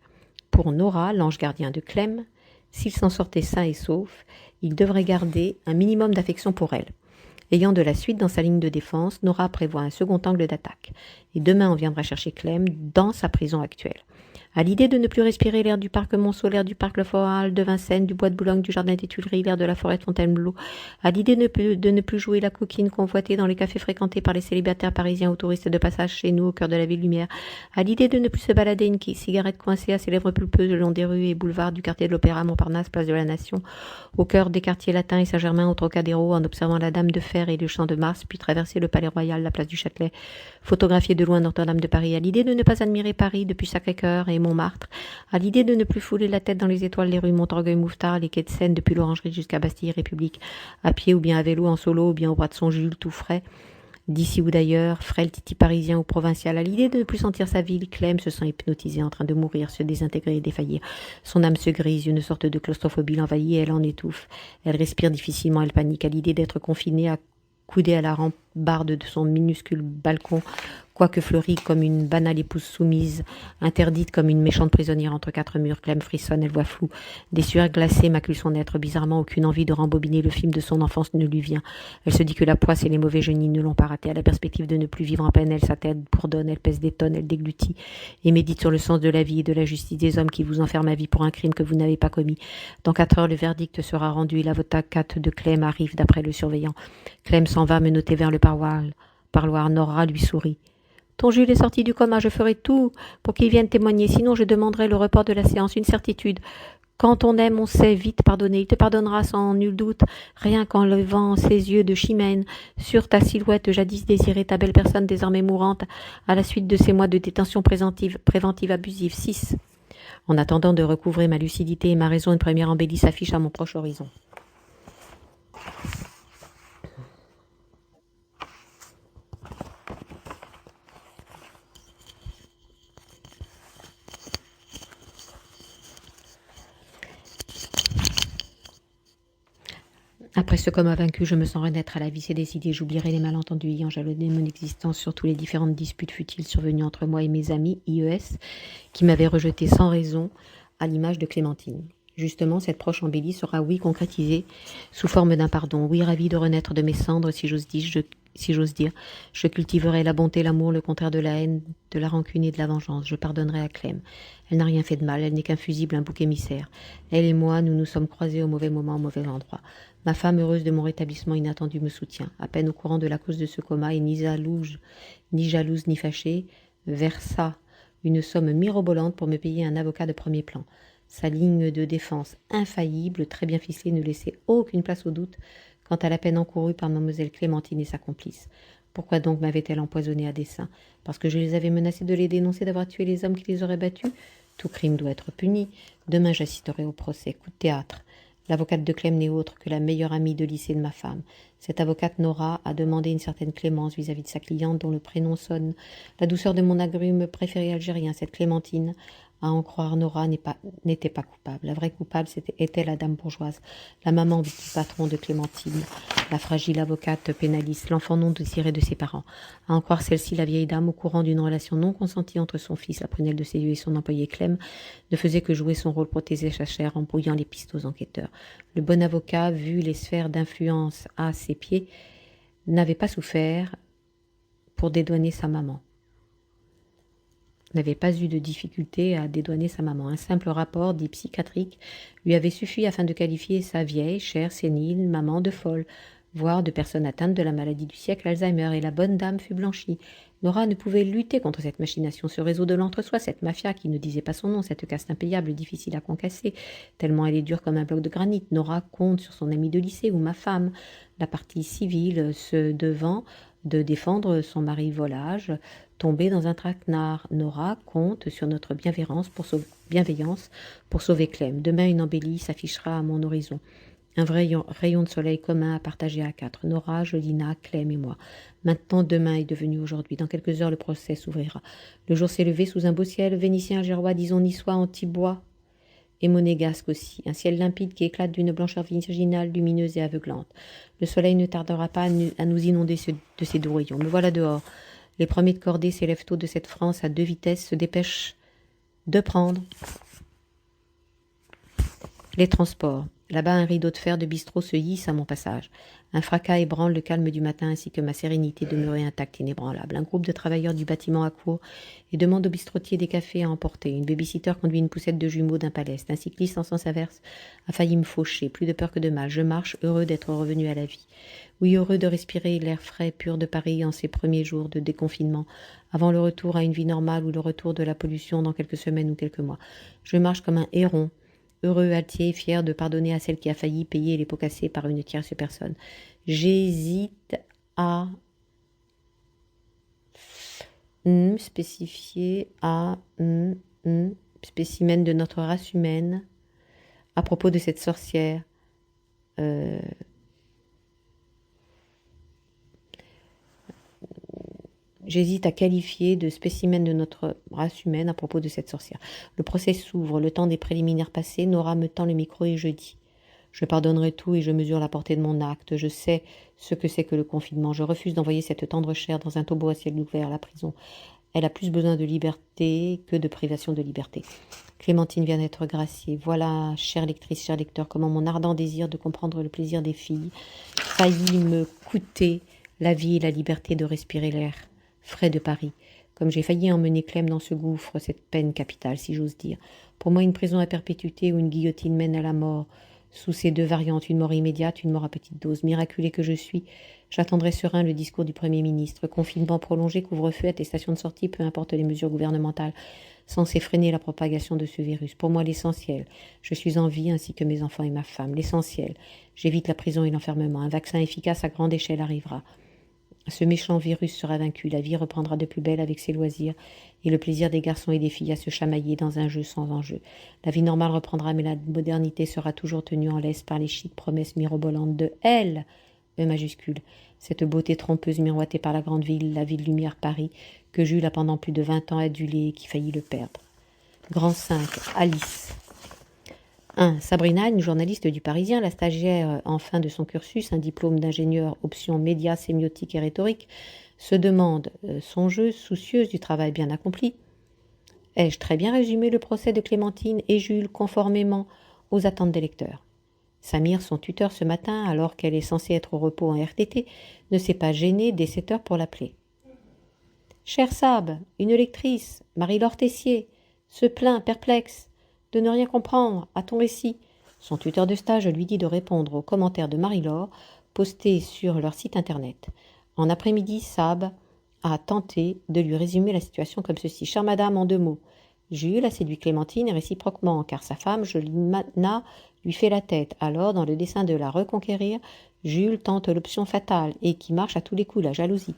Pour Nora, l'ange gardien de Clem, s'il s'en sortait sain et sauf, il devrait garder un minimum d'affection pour elle. Ayant de la suite dans sa ligne de défense, Nora prévoit un second angle d'attaque. Et demain, on viendra chercher Clem dans sa prison actuelle. À l'idée de ne plus respirer l'air du parc Monceau, l'air du parc Le Floral de Vincennes, du bois de Boulogne, du jardin des Tuileries, l'air de la forêt de Fontainebleau, à l'idée de ne plus jouer la coquine convoitée dans les cafés fréquentés par les célibataires parisiens ou touristes de passage chez nous au cœur de la ville lumière, à l'idée de ne plus se balader une cigarette coincée à ses lèvres pulpeuses le long des rues et boulevards du quartier de l'Opéra, Montparnasse, place de la Nation, au cœur des quartiers latins et Saint-Germain, au Trocadéro, en observant la Dame de Fer et le Champ de Mars, puis traverser le Palais Royal, la place du Châtelet, photographier de loin Notre-Dame de Paris, à l'idée de ne pas admirer Paris depuis Sacré-Cœur et Montmartre, à l'idée de ne plus fouler la tête dans les étoiles, les rues Montorgueil-Mouffetard, les quais de Seine, depuis l'Orangerie jusqu'à Bastille-République, à pied ou bien à vélo, en solo, ou bien au bras de son Jules tout frais, d'ici ou d'ailleurs, frêle titi parisien ou provincial, à l'idée de ne plus sentir sa ville, Clem se sent hypnotisée, en train de mourir, se désintégrer et défaillir. Son âme se grise, une sorte de claustrophobie l'envahit, elle en étouffe. Elle respire difficilement, elle panique à l'idée d'être confinée, coudée à la rambarde de son minuscule balcon, quoique fleurie comme une banale épouse soumise, interdite comme une méchante prisonnière entre quatre murs. Clem frissonne, elle voit flou. Des sueurs glacées maculent son être. Bizarrement, aucune envie de rembobiner le film de son enfance ne lui vient. Elle se dit que la poisse et les mauvais génies ne l'ont pas ratée. À la perspective de ne plus vivre en pleine aile, sa tête bourdonne, elle pèse des tonnes, elle déglutit et médite sur le sens de la vie et de la justice des hommes qui vous enferment à vie pour un crime que vous n'avez pas commis. Dans 4 heures, le verdict sera rendu et l'avocate de Clem arrive d'après le surveillant. Clem s'en va menotter vers le parloir. Nora lui sourit. Ton Jules est sorti du coma, je ferai tout pour qu'il vienne témoigner, sinon je demanderai le report de la séance, une certitude. Quand on aime, on sait vite pardonner. Il te pardonnera sans nul doute, rien qu'en levant ses yeux de chimène sur ta silhouette jadis désirée, ta belle personne désormais mourante, à la suite de ces mois de détention préventive abusive. 6. En attendant de recouvrer ma lucidité et ma raison, une première embellie s'affiche à mon proche horizon. Après ce coma vaincu, je me sens renaître à la vie, c'est décidé, j'oublierai les malentendus ayant jalonné mon existence, surtout les différentes disputes futiles survenues entre moi et mes amis, IES, qui m'avaient rejeté sans raison, à l'image de Clémentine. Justement, cette proche embellie sera, oui, concrétisée sous forme d'un pardon. Oui, ravie de renaître de mes cendres, si j'ose dire. Je cultiverai la bonté, l'amour, le contraire de la haine, de la rancune et de la vengeance. Je pardonnerai à Clem. Elle n'a rien fait de mal, elle n'est qu'un fusible, un bouc émissaire. Elle et moi, nous nous sommes croisés au mauvais moment, au mauvais endroit. Ma femme, heureuse de mon rétablissement inattendu, me soutient. À peine au courant de la cause de ce coma, et ni jalouse ni fâchée, versa une somme mirobolante pour me payer un avocat de premier plan. Sa ligne de défense infaillible, très bien ficelée, ne laissait aucune place au doute quant à la peine encourue par mademoiselle Clémentine et sa complice. Pourquoi donc m'avait-elle empoisonné à dessein? Parce que je les avais menacés de les dénoncer d'avoir tué les hommes qui les auraient battus? Tout crime doit être puni. Demain j'assisterai au procès. Coup de théâtre. L'avocate de Clem n'est autre que la meilleure amie de lycée de ma femme. Cette avocate Nora a demandé une certaine clémence vis-à-vis de sa cliente dont le prénom sonne la douceur de mon agrume préféré algérien. Cette Clémentine, à en croire Nora, n'était pas coupable. La vraie coupable était la dame bourgeoise, la maman du patron de Clémentine, la fragile avocate pénaliste, l'enfant non désiré de ses parents. À en croire celle-ci, la vieille dame, au courant d'une relation non consentie entre son fils, la prunelle de ses yeux, et son employé Clem, ne faisait que jouer son rôle, protéger sa chair en brouillant les pistes aux enquêteurs. Le bon avocat, vu les sphères d'influence à ses pieds, n'avait pas souffert pour dédouaner sa maman. N'avait pas eu de difficulté à dédouaner sa maman. Un simple rapport dit psychiatrique lui avait suffi afin de qualifier sa vieille, chère, sénile maman de folle, voire de personne atteinte de la maladie du siècle, Alzheimer, et la bonne dame fut blanchie. Nora ne pouvait lutter contre cette machination, ce réseau de l'entre-soi, cette mafia qui ne disait pas son nom, cette caste impayable, difficile à concasser, tellement elle est dure comme un bloc de granit. Nora compte sur son amie de lycée ou ma femme, la partie civile se devant de défendre son mari volage, tombé dans un traquenard. Nora compte sur notre bienveillance pour sauver Clem. Demain, une embellie s'affichera à mon horizon. Un vrai rayon de soleil commun à partager à 4. Nora, Jolina, Clem et moi. Maintenant, demain est devenu aujourd'hui. Dans quelques heures, le procès s'ouvrira. Le jour s'est levé sous un beau ciel vénitien, algérois, disons niçois, antibois et monégasque aussi. Un ciel limpide qui éclate d'une blancheur virginale, lumineuse et aveuglante. Le soleil ne tardera pas à nous inonder de ses doux rayons. Me voilà dehors. Les premiers de cordée s'élèvent tôt de cette France à 2 vitesses, se dépêchent de prendre les transports. Là-bas, un rideau de fer de bistrot se hisse à mon passage. Un fracas ébranle le calme du matin ainsi que ma sérénité demeurée intacte, inébranlable. Un groupe de travailleurs du bâtiment accourt et demande au bistrotier des cafés à emporter. Une baby-sitter conduit une poussette de jumeaux d'un paleste. Un cycliste en sens inverse a failli me faucher. Plus de peur que de mal. Je marche, heureux d'être revenu à la vie. Oui, heureux de respirer l'air frais, pur de Paris en ces premiers jours de déconfinement, avant le retour à une vie normale ou le retour de la pollution dans quelques semaines ou quelques mois. Je marche comme un héron, heureux, altier, fier de pardonner à celle qui a failli payer les pots cassés par une tierce personne. J'hésite à spécifier, à spécimen de notre race humaine à propos de cette sorcière. J'hésite à qualifier de spécimen de notre race humaine à propos de cette sorcière. Le procès s'ouvre, le temps des préliminaires passés, Nora me tend le micro et je dis. Je pardonnerai tout et je mesure la portée de mon acte. Je sais ce que c'est que le confinement. Je refuse d'envoyer cette tendre chair dans un tombeau à ciel ouvert, la prison. Elle a plus besoin de liberté que de privation de liberté. Clémentine vient d'être graciée. Voilà, chère lectrice, cher lecteur, comment mon ardent désir de comprendre le plaisir des filles faillit me coûter la vie et la liberté de respirer l'air frais de Paris, comme j'ai failli emmener Clem dans ce gouffre, cette peine capitale, si j'ose dire. Pour moi, une prison à perpétuité ou une guillotine mène à la mort. Sous ces deux variantes, une mort immédiate, une mort à petite dose. Miraculé que je suis, j'attendrai serein le discours du Premier ministre. Confinement prolongé, couvre-feu, attestation de sortie, peu importe les mesures gouvernementales, censées freiner la propagation de ce virus. Pour moi, l'essentiel, je suis en vie ainsi que mes enfants et ma femme. L'essentiel, j'évite la prison et l'enfermement. Un vaccin efficace à grande échelle arrivera. Ce méchant virus sera vaincu, la vie reprendra de plus belle avec ses loisirs et le plaisir des garçons et des filles à se chamailler dans un jeu sans enjeu. La vie normale reprendra, mais la modernité sera toujours tenue en laisse par les chics promesses mirobolantes de elle, E majuscule, cette beauté trompeuse miroitée par la grande ville, la ville lumière Paris, que Jules a pendant plus de 20 ans adulé et qui faillit le perdre. Grand 5, Alice. 1. Sabrina, une journaliste du Parisien, la stagiaire en fin de son cursus, un diplôme d'ingénieur option médias, sémiotique et rhétorique, se demande, songeuse, soucieuse du travail bien accompli. Ai-je très bien résumé le procès de Clémentine et Jules conformément aux attentes des lecteurs? Samir, son tuteur ce matin, alors qu'elle est censée être au repos en RTT, ne s'est pas gêné dès 7 heures pour l'appeler. Cher Sab, une lectrice, Marie-Laure Tessier, se plaint, perplexe, de ne rien comprendre à ton récit. Son tuteur de stage lui dit de répondre aux commentaires de Marie-Laure postés sur leur site internet. En après-midi, Sab a tenté de lui résumer la situation comme ceci. Chère madame, en 2 mots. Jules a séduit Clémentine et réciproquement, car sa femme, Jolina, lui fait la tête. Alors, dans le dessein de la reconquérir, Jules tente l'option fatale et qui marche à tous les coups, la jalousie.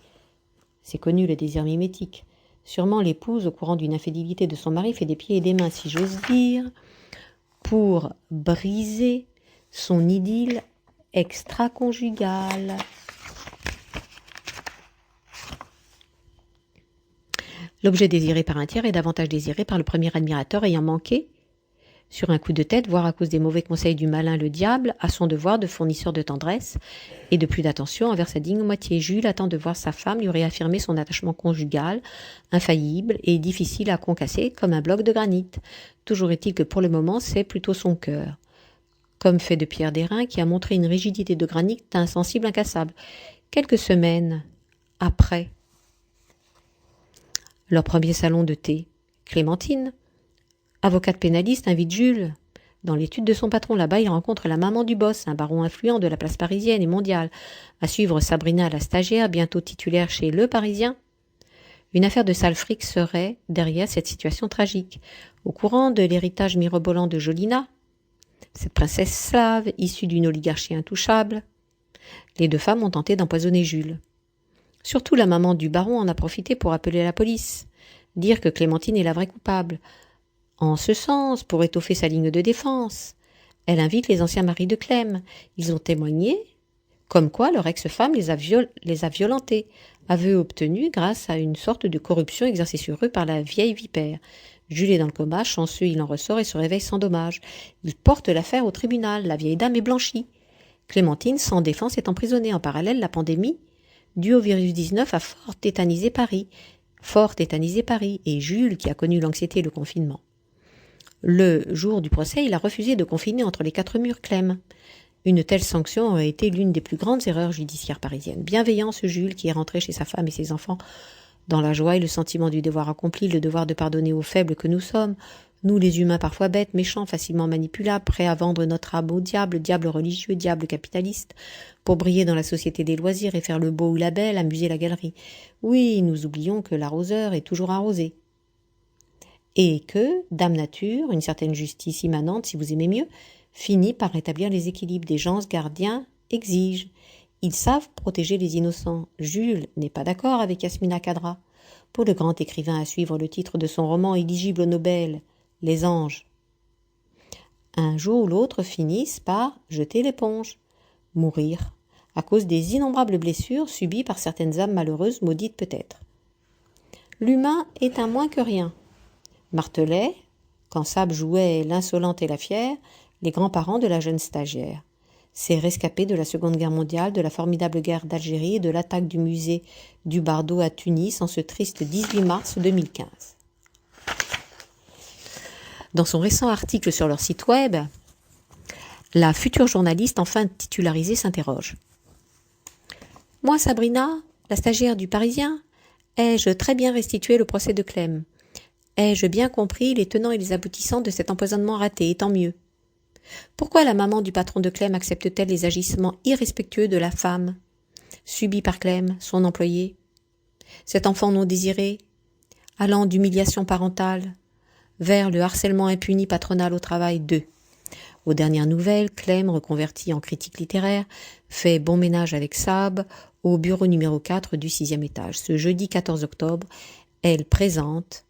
C'est connu le désir mimétique. Sûrement l'épouse, au courant d'une infidélité de son mari, fait des pieds et des mains, si j'ose dire, pour briser son idylle extra-conjugale. L'objet désiré par un tiers est davantage désiré par le premier admirateur ayant manqué, sur un coup de tête, voire à cause des mauvais conseils du malin le diable, à son devoir de fournisseur de tendresse et de plus d'attention envers sa digne moitié. Jules attend de voir sa femme lui réaffirmer son attachement conjugal, infaillible et difficile à concasser comme un bloc de granit. Toujours est-il que pour le moment, c'est plutôt son cœur, comme fait de Pierre Derain, qui a montré une rigidité de granit insensible, incassable. Quelques semaines après leur premier salon de thé, Clémentine, avocate pénaliste, invite Jules. Dans l'étude de son patron là-bas, il rencontre la maman du boss, un baron influent de la place parisienne et mondiale. À suivre Sabrina, la stagiaire, bientôt titulaire chez Le Parisien. Une affaire de sale fric serait derrière cette situation tragique. Au courant de l'héritage mirobolant de Jolina, cette princesse slave, issue d'une oligarchie intouchable, les 2 femmes ont tenté d'empoisonner Jules. Surtout la maman du baron en a profité pour appeler la police, dire que Clémentine est la vraie coupable. En ce sens, pour étoffer sa ligne de défense, elle invite les anciens maris de Clem. Ils ont témoigné, comme quoi leur ex-femme les a violentés, aveu obtenu grâce à une sorte de corruption exercée sur eux par la vieille vipère. Jules est dans le coma, chanceux, il en ressort et se réveille sans dommage. Il porte l'affaire au tribunal, la vieille dame est blanchie. Clémentine, sans défense, est emprisonnée. En parallèle, la pandémie, due au virus 19, a fort tétanisé Paris, et Jules, qui a connu l'anxiété et le confinement. Le jour du procès, il a refusé de confiner entre les 4 murs Clem. Une telle sanction aurait été l'une des plus grandes erreurs judiciaires parisiennes. Bienveillant ce Jules qui est rentré chez sa femme et ses enfants dans la joie et le sentiment du devoir accompli, le devoir de pardonner aux faibles que nous sommes, nous les humains parfois bêtes, méchants, facilement manipulables, prêts à vendre notre âme au diable, diable religieux, diable capitaliste, pour briller dans la société des loisirs et faire le beau ou la belle, amuser la galerie. Oui, nous oublions que l'arroseur est toujours arrosé. Et que, Dame Nature, une certaine justice immanente, si vous aimez mieux, finit par rétablir les équilibres des gens gardiens exigent. Ils savent protéger les innocents. Jules n'est pas d'accord avec Yasmina Khadra. Pour le grand écrivain à suivre, le titre de son roman éligible au Nobel, les anges. Un jour ou l'autre finissent par jeter l'éponge, mourir, à cause des innombrables blessures subies par certaines âmes malheureuses, maudites peut-être. L'humain est un moins que rien. Martelaient, quand Sab jouait l'insolente et la fière, les grands-parents de la jeune stagiaire. Ces rescapés de la Seconde Guerre mondiale, de la formidable guerre d'Algérie et de l'attaque du musée du Bardo à Tunis en ce triste 18 mars 2015. Dans son récent article sur leur site web, la future journaliste enfin titularisée s'interroge. « Moi, Sabrina, la stagiaire du Parisien, ai-je très bien restitué le procès de Clem ? Ai-je bien compris les tenants et les aboutissants de cet empoisonnement raté, et tant mieux ? Pourquoi la maman du patron de Clem accepte-t-elle les agissements irrespectueux de la femme, subis par Clem, son employé ? Cet enfant non désiré, allant d'humiliation parentale vers le harcèlement impuni patronal au travail d'eux. Aux dernières nouvelles, Clem, reconverti en critique littéraire, fait bon ménage avec Sab au bureau numéro 4 du 6e étage. Ce jeudi 14 octobre, elle présente,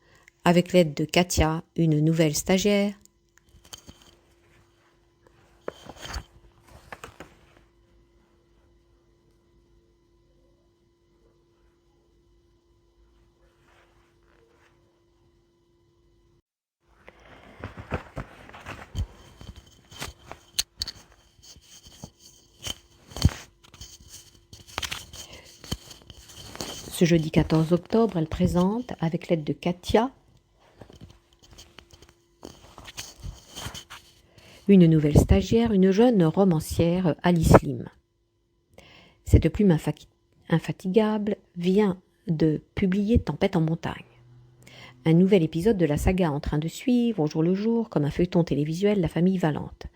avec l'aide de Katia, une nouvelle stagiaire, Ce jeudi 14 octobre, elle présente, avec l'aide de Katia, une nouvelle stagiaire, une jeune romancière, Alice Lim. Cette plume infatigable vient de publier Tempête en montagne. Un nouvel épisode de la saga en train de suivre au jour le jour, comme un feuilleton télévisuel, la famille Valente.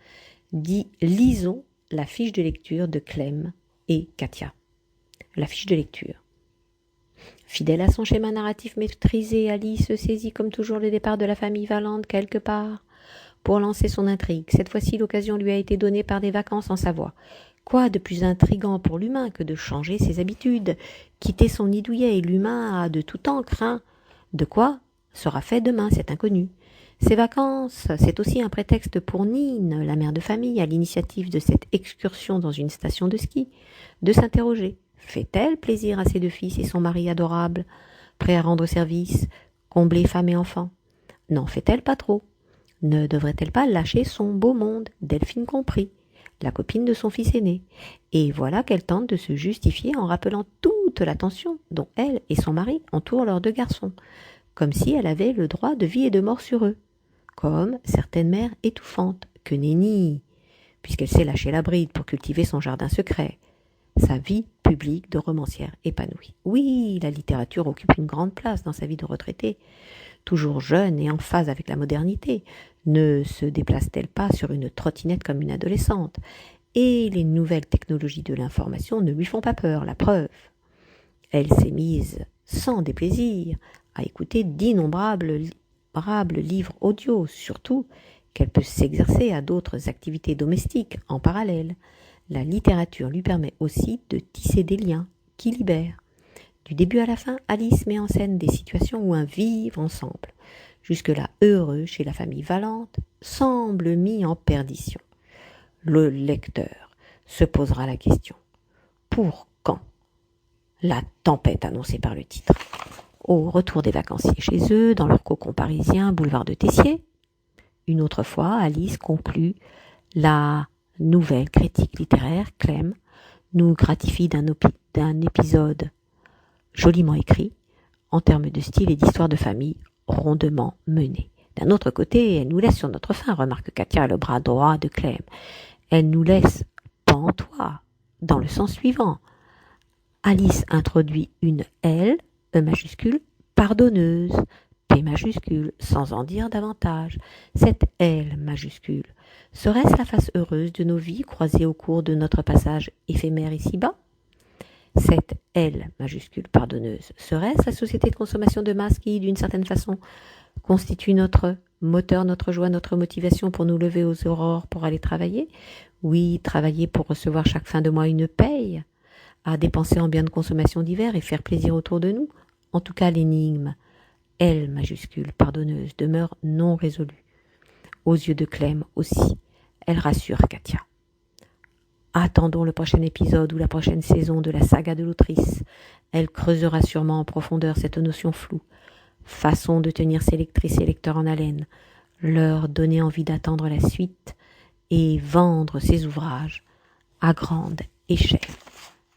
Lisons la fiche de lecture de Clem et Katia. La fiche de lecture. Fidèle à son schéma narratif maîtrisé, Alice saisit comme toujours le départ de la famille Valente quelque part pour lancer son intrigue. Cette fois-ci, l'occasion lui a été donnée par des vacances en Savoie. Quoi de plus intrigant pour l'humain que de changer ses habitudes, quitter son nid douillet, et l'humain a de tout temps craint. De quoi sera fait demain, c'est inconnu. Ces vacances, c'est aussi un prétexte pour Nine, la mère de famille, à l'initiative de cette excursion dans une station de ski, de s'interroger. Fait-elle plaisir à ses deux fils et son mari adorable, prêt à rendre service, combler femme et enfants ? N'en fait-elle pas trop ? Ne devrait-elle pas lâcher son beau monde, Delphine compris, la copine de son fils aîné ? Et voilà qu'elle tente de se justifier en rappelant toute l'attention dont elle et son mari entourent leurs deux garçons, comme si elle avait le droit de vie et de mort sur eux, comme certaines mères étouffantes, que nenni, puisqu'elle s'est lâché la bride pour cultiver son jardin secret, sa vie publique de romancière épanouie. Oui, la littérature occupe une grande place dans sa vie de retraitée, toujours jeune et en phase avec la modernité. Ne se déplace-t-elle pas sur une trottinette comme une adolescente ? Et les nouvelles technologies de l'information ne lui font pas peur, la preuve. Elle s'est mise sans déplaisir à écouter d'innombrables livres audio, surtout qu'elle peut s'exercer à d'autres activités domestiques en parallèle. La littérature lui permet aussi de tisser des liens qui libèrent. Du début à la fin, Alice met en scène des situations où un vivre ensemble, jusque-là heureux chez la famille Valente, semble mis en perdition. Le lecteur se posera la question : pour quand la tempête annoncée par le titre ? Au retour des vacanciers chez eux, dans leur cocon parisien, boulevard de Tessier, une autre fois, Alice conclut la nouvelle critique littéraire, Clem, nous gratifie d'un épisode joliment écrit, en termes de style et d'histoire de famille, rondement mené. D'un autre côté, elle nous laisse sur notre faim, remarque Katia, le bras droit de Clem. Elle nous laisse pantois, dans le sens suivant. Alice introduit une L, E majuscule, pardonneuse, P majuscule, sans en dire davantage. Cette L majuscule, serait-ce la face heureuse de nos vies croisées au cours de notre passage éphémère ici-bas ? Cette L majuscule pardonneuse, serait-ce la société de consommation de masse qui, d'une certaine façon, constitue notre moteur, notre joie, notre motivation pour nous lever aux aurores pour aller travailler ? Oui, travailler pour recevoir chaque fin de mois une paye, à dépenser en biens de consommation divers et faire plaisir autour de nous. En tout cas, l'énigme L majuscule pardonneuse demeure non résolue. aux yeux de Clem aussi. Elle rassure Katia. Attendons le prochain épisode ou la prochaine saison de la saga de l'autrice. Elle creusera sûrement en profondeur cette notion floue. Façon de tenir ses lectrices et lecteurs en haleine, leur donner envie d'attendre la suite et vendre ses ouvrages à grande échelle.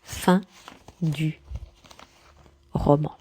Fin du roman.